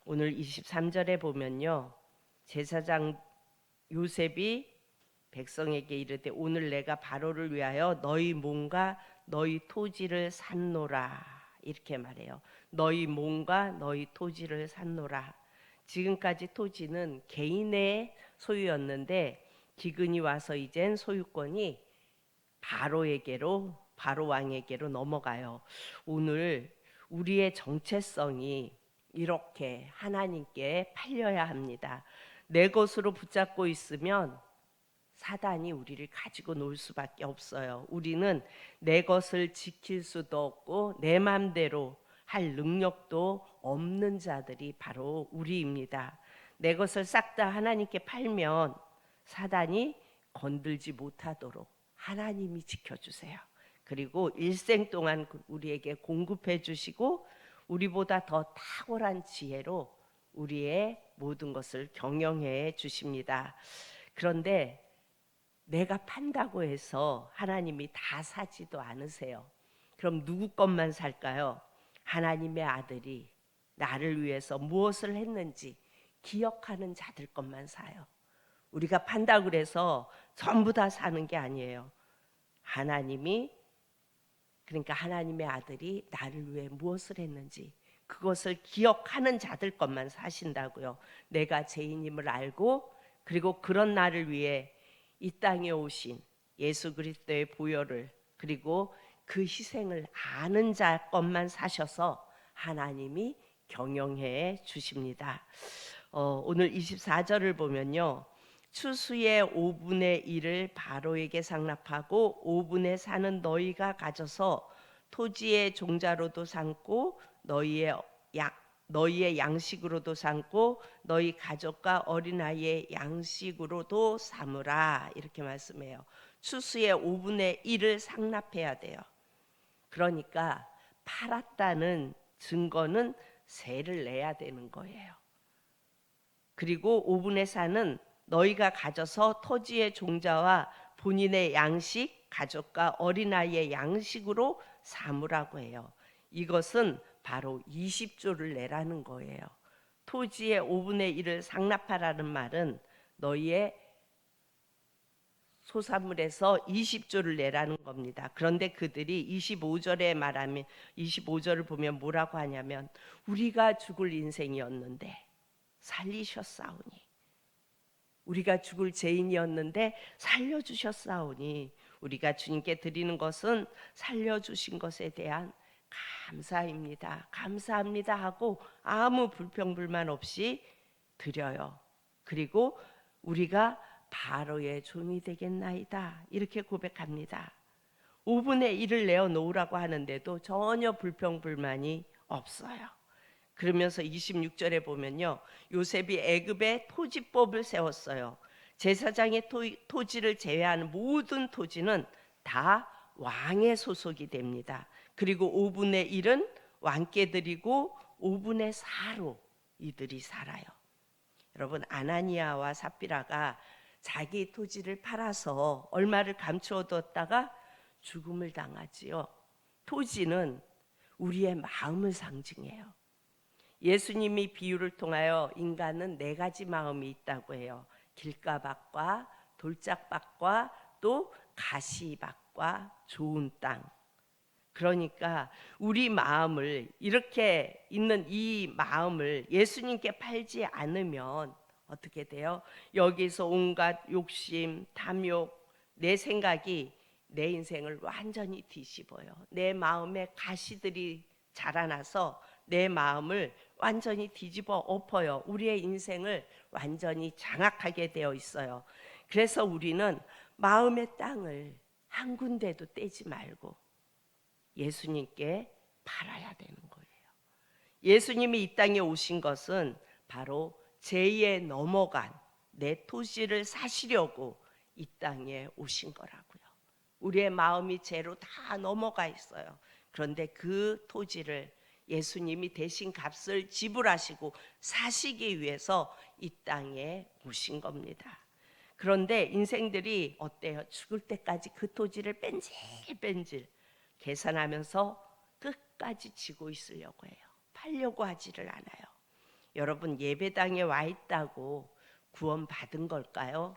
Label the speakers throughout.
Speaker 1: 오늘 23절에 보면요, 제사장 요셉이 백성에게 이르되 오늘 내가 바로를 위하여 너희 몸과 너희 토지를 샀노라, 이렇게 말해요. 너희 몸과 너희 토지를 샀노라. 지금까지 토지는 개인의 소유였는데 기근이 와서 이젠 소유권이 바로 왕에게로 넘어가요. 오늘 우리의 정체성이 이렇게 하나님께 팔려야 합니다. 내 것으로 붙잡고 있으면 사단이 우리를 가지고 놀 수밖에 없어요. 우리는 내 것을 지킬 수도 없고 내 맘대로 할 능력도 없는 자들이 바로 우리입니다. 내 것을 싹 다 하나님께 팔면 사단이 건들지 못하도록 하나님이 지켜주세요. 그리고 일생 동안 우리에게 공급해 주시고 우리보다 더 탁월한 지혜로 우리의 모든 것을 경영해 주십니다. 그런데 내가 판다고 해서 하나님이 다 사지도 않으세요. 그럼 누구 것만 살까요? 하나님의 아들이 나를 위해서 무엇을 했는지 기억하는 자들 것만 사요. 우리가 판다고 그래서 전부 다 사는 게 아니에요. 그러니까 하나님의 아들이 나를 위해 무엇을 했는지 그것을 기억하는 자들 것만 사신다고요. 내가 죄인임을 알고 그리고 그런 나를 위해 이 땅에 오신 예수 그리스도의 보혈을 그리고 그 희생을 아는 자 것만 사셔서 하나님이 경영해 주십니다. 오늘 24절을 보면요, 추수의 5분의 1을 바로에게 상납하고 5분의 4는 너희가 가져서 토지의 종자로도 삼고 너희의 양식으로도 삼고 너희 가족과 어린아이의 양식으로도 삼으라, 이렇게 말씀해요. 추수의 5분의 1을 상납해야 돼요. 그러니까 팔았다는 증거는 세를 내야 되는 거예요. 그리고 5분의 4는 너희가 가져서 토지의 종자와 본인의 양식, 가족과 어린아이의 양식으로 삼으라고 해요. 이것은 바로 20조를 내라는 거예요. 토지의 5분의 1을 상납하라는 말은 너희의 소산물에서 20조를 내라는 겁니다. 그런데 그들이 25절을 보면 뭐라고 하냐면 우리가 죽을 인생이었는데 살리셨사오니, 우리가 죽을 죄인이었는데 살려주셨사오니, 우리가 주님께 드리는 것은 살려주신 것에 대한 감사입니다. 감사합니다 하고 아무 불평불만 없이 드려요. 그리고 우리가 바로의 종이 되겠나이다, 이렇게 고백합니다. 5분의 1을 내어 놓으라고 하는데도 전혀 불평불만이 없어요. 그러면서 26절에 보면요, 요셉이 애굽에 토지법을 세웠어요. 제사장의 토지를 제외하는 모든 토지는 다 왕의 소속이 됩니다. 그리고 5분의 1은 왕께 드리고 5분의 4로 이들이 살아요. 여러분, 아나니아와 삽비라가 자기 토지를 팔아서 얼마를 감추어뒀다가 죽음을 당하지요. 토지는 우리의 마음을 상징해요. 예수님이 비유를 통하여 인간은 4가지 마음이 있다고 해요. 길가밭과 돌짝밭과 또 가시밭과 좋은 땅. 그러니까 우리 마음을, 이렇게 있는 이 마음을 예수님께 팔지 않으면 어떻게 돼요? 여기서 온갖 욕심, 탐욕, 내 생각이 내 인생을 완전히 뒤집어요. 내 마음에 가시들이 자라나서 내 마음을 완전히 뒤집어 엎어요. 우리의 인생을 완전히 장악하게 되어 있어요. 그래서 우리는 마음의 땅을 한 군데도 떼지 말고 예수님께 팔아야 되는 거예요. 예수님이 이 땅에 오신 것은 바로 죄에 넘어간 내 토지를 사시려고 이 땅에 오신 거라고요. 우리의 마음이 죄로 다 넘어가 있어요. 그런데 그 토지를 예수님이 대신 값을 지불하시고 사시기 위해서 이 땅에 오신 겁니다. 그런데 인생들이 어때요? 죽을 때까지 그 토지를 뺀질뺀질 계산하면서 끝까지 지고 있으려고 해요. 팔려고 하지를 않아요. 여러분, 예배당에 와 있다고 구원 받은 걸까요?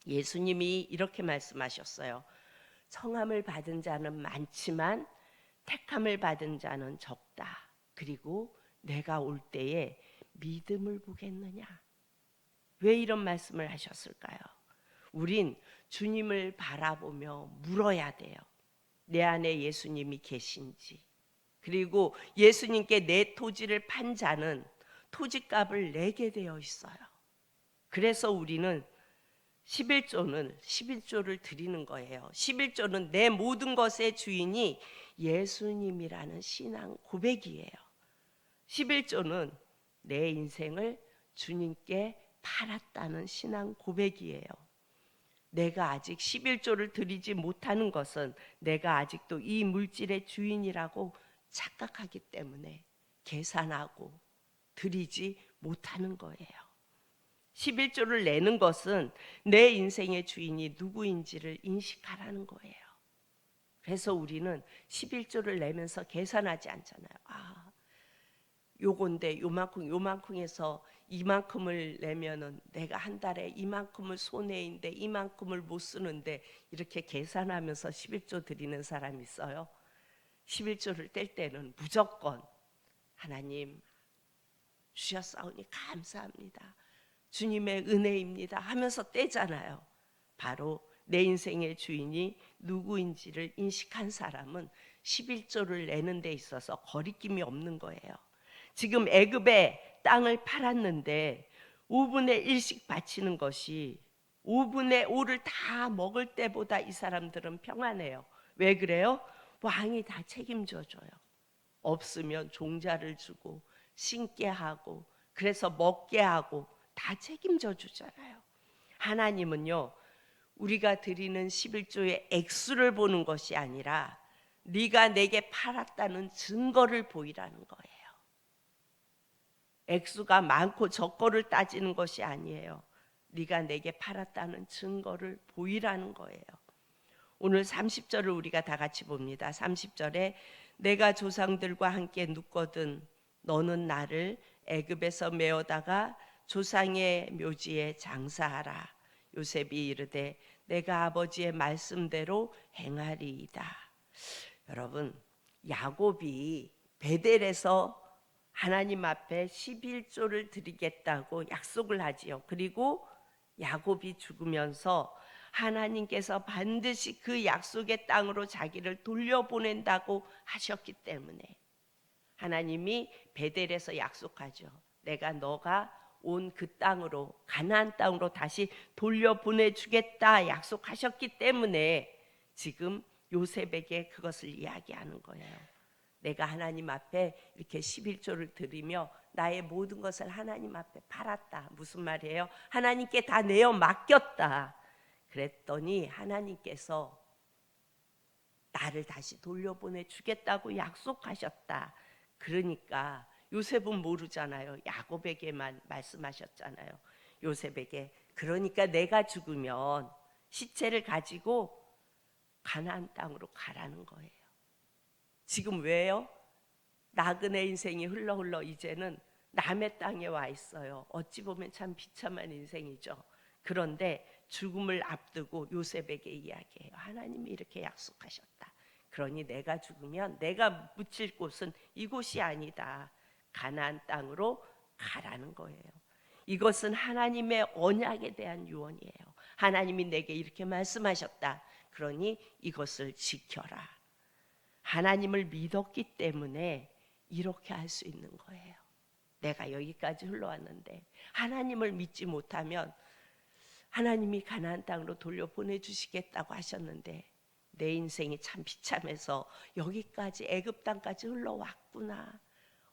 Speaker 1: 예수님이 이렇게 말씀하셨어요. 성함을 받은 자는 많지만 택함을 받은 자는 적다. 그리고 내가 올 때에 믿음을 보겠느냐? 왜 이런 말씀을 하셨을까요? 우린 주님을 바라보며 물어야 돼요. 내 안에 예수님이 계신지. 그리고 예수님께 내 토지를 판 자는 토지값을 내게 되어 있어요. 그래서 우리는 11조를 드리는 거예요. 11조는 내 모든 것의 주인이 예수님이라는 신앙 고백이에요. 11조는 내 인생을 주님께 팔았다는 신앙 고백이에요. 내가 아직 11조를 드리지 못하는 것은 내가 아직도 이 물질의 주인이라고 착각하기 때문에 계산하고 드리지 못하는 거예요. 11조를 내는 것은 내 인생의 주인이 누구인지를 인식하라는 거예요. 그래서 우리는 11조를 내면서 계산하지 않잖아요. 요건데 요만큼에서 이만큼을 내면은 내가 한 달에 이만큼을 손해인데 이만큼을 못 쓰는데, 이렇게 계산하면서 11조 드리는 사람이 있어요. 11조를 뗄 때는 무조건 하나님 주셨사오니 감사합니다, 주님의 은혜입니다 하면서 떼잖아요. 바로 내 인생의 주인이 누구인지를 인식한 사람은 11조를 내는 데 있어서 거리낌이 없는 거예요. 지금 애굽에 땅을 팔았는데 5분의 1씩 바치는 것이 5분의 5를 다 먹을 때보다 이 사람들은 평안해요. 왜 그래요? 왕이 다 책임져 줘요. 없으면 종자를 주고 신게 하고, 그래서 먹게 하고 다 책임져 주잖아요. 하나님은요, 우리가 드리는 11조의 액수를 보는 것이 아니라 네가 내게 팔았다는 증거를 보이라는 거예요. 액수가 많고 적고를 따지는 것이 아니에요. 네가 내게 팔았다는 증거를 보이라는 거예요. 오늘 30절을 우리가 다 같이 봅니다. 30절에 내가 조상들과 함께 눕거든 너는 나를 애굽에서 메어다가 조상의 묘지에 장사하라. 요셉이 이르되 내가 아버지의 말씀대로 행하리이다. 여러분, 야곱이 베델에서 하나님 앞에 11조를 드리겠다고 약속을 하지요. 그리고 야곱이 죽으면서 하나님께서 반드시 그 약속의 땅으로 자기를 돌려보낸다고 하셨기 때문에 하나님이 베델에서 약속하죠. 내가 너가 온 그 땅으로, 가나안 땅으로 다시 돌려보내 주겠다 약속하셨기 때문에 지금 요셉에게 그것을 이야기하는 거예요. 내가 하나님 앞에 이렇게 11조를 드리며 나의 모든 것을 하나님 앞에 팔았다. 무슨 말이에요? 하나님께 다 내어 맡겼다. 그랬더니 하나님께서 나를 다시 돌려보내 주겠다고 약속하셨다. 그러니까 요셉은 모르잖아요. 야곱에게만 말씀하셨잖아요. 요셉에게 그러니까 내가 죽으면 시체를 가지고 가나안 땅으로 가라는 거예요. 지금 왜요? 나그네 인생이 흘러 이제는 남의 땅에 와 있어요. 어찌 보면 참 비참한 인생이죠. 그런데 죽음을 앞두고 요셉에게 이야기해요. 하나님이 이렇게 약속하셨다. 그러니 내가 죽으면 내가 묻힐 곳은 이곳이 아니다. 가나안 땅으로 가라는 거예요. 이것은 하나님의 언약에 대한 유언이에요. 하나님이 내게 이렇게 말씀하셨다. 그러니 이것을 지켜라. 하나님을 믿었기 때문에 이렇게 할 수 있는 거예요. 내가 여기까지 흘러왔는데 하나님을 믿지 못하면 하나님이 가나안 땅으로 돌려보내 주시겠다고 하셨는데 내 인생이 참 비참해서 여기까지 애굽 땅까지 흘러왔구나.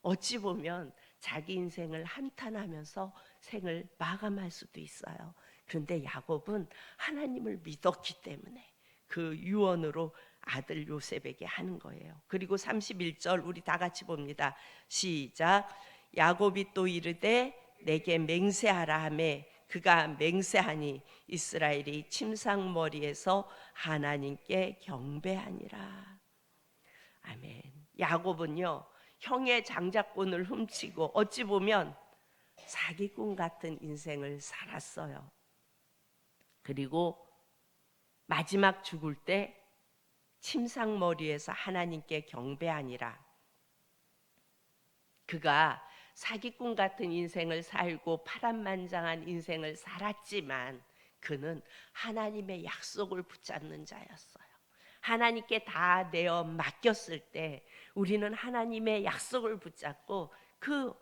Speaker 1: 어찌 보면 자기 인생을 한탄하면서 생을 마감할 수도 있어요. 그런데 야곱은 하나님을 믿었기 때문에 그 유언으로 아들 요셉에게 하는 거예요. 그리고 31절 우리 다 같이 봅니다. 시작. 야곱이 또 이르되 내게 맹세하라 하매 그가 맹세하니 이스라엘이 침상머리에서 하나님께 경배하니라. 아멘. 야곱은요, 형의 장자권을 훔치고 어찌 보면 사기꾼 같은 인생을 살았어요. 그리고 마지막 죽을 때 침상머리에서 하나님께 경배하니라. 그가 사기꾼 같은 인생을 살고 파란만장한 인생을 살았지만 그는 하나님의 약속을 붙잡는 자였어요. 하나님께 다 내어 맡겼을 때 우리는 하나님의 약속을 붙잡고 그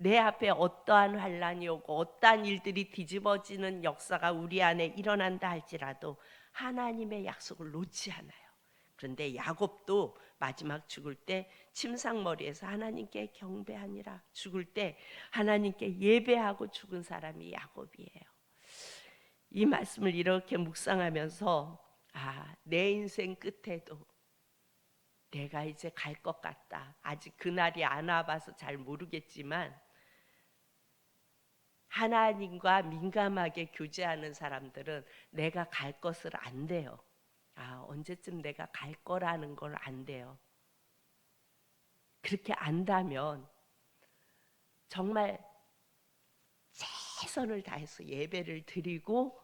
Speaker 1: 내 앞에 어떠한 환란이 오고 어떠한 일들이 뒤집어지는 역사가 우리 안에 일어난다 할지라도 하나님의 약속을 놓지 않아요. 그런데 야곱도 마지막 죽을 때 침상머리에서 하나님께 경배하니라. 죽을 때 하나님께 예배하고 죽은 사람이 야곱이에요. 이 말씀을 이렇게 묵상하면서 내 인생 끝에도 내가 이제 갈 것 같다. 아직 그날이 안 와봐서 잘 모르겠지만 하나님과 민감하게 교제하는 사람들은 내가 갈 것을 안대요. 언제쯤 내가 갈 거라는 걸 안대요. 그렇게 안다면 정말 최선을 다해서 예배를 드리고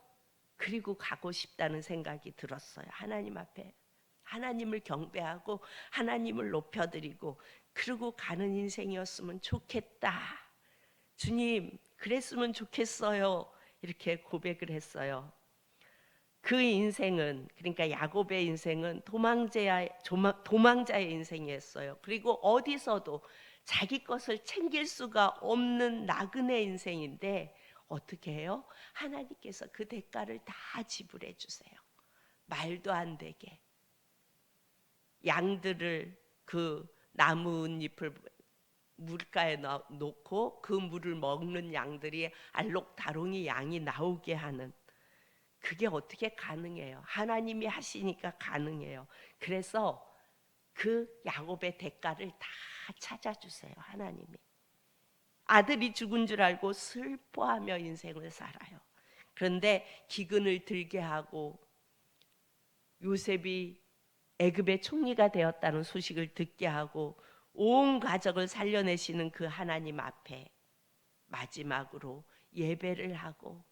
Speaker 1: 그리고 가고 싶다는 생각이 들었어요. 하나님 앞에 하나님을 경배하고 하나님을 높여드리고 그러고 가는 인생이었으면 좋겠다. 주님, 그랬으면 좋겠어요. 이렇게 고백을 했어요. 그 인생은, 그러니까 야곱의 인생은 도망자의 인생이었어요. 그리고 어디서도 자기 것을 챙길 수가 없는 나그네 인생인데 어떻게 해요? 하나님께서 그 대가를 다 지불해 주세요. 말도 안 되게 양들을 그 나뭇잎을 물가에 놓고 그 물을 먹는 양들이 알록달록이 양이 나오게 하는, 그게 어떻게 가능해요? 하나님이 하시니까 가능해요. 그래서 그 야곱의 대가를 다 찾아주세요. 하나님이. 아들이 죽은 줄 알고 슬퍼하며 인생을 살아요. 그런데 기근을 들게 하고 요셉이 애굽의 총리가 되었다는 소식을 듣게 하고 온 가족을 살려내시는 그 하나님 앞에 마지막으로 예배를 하고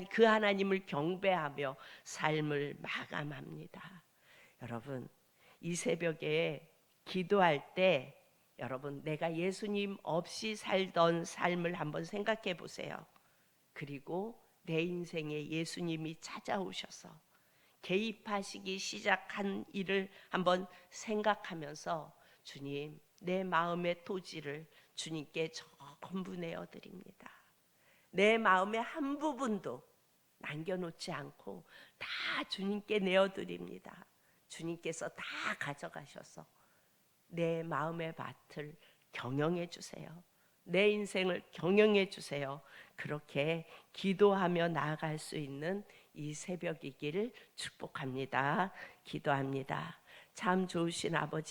Speaker 1: 그 하나님을 경배하며 삶을 마감합니다. 여러분, 이 새벽에 기도할 때 여러분, 내가 예수님 없이 살던 삶을 한번 생각해 보세요. 그리고 내 인생에 예수님이 찾아오셔서 개입하시기 시작한 일을 한번 생각하면서 주님, 내 마음의 토지를 주님께 전부 내어드립니다. 내 마음의 한 부분도 남겨놓지 않고 다 주님께 내어드립니다. 주님께서 다 가져가셔서 내 마음의 밭을 경영해 주세요. 내 인생을 경영해 주세요. 그렇게 기도하며 나아갈 수 있는 이 새벽이기를 축복합니다. 기도합니다. 참 좋으신 아버지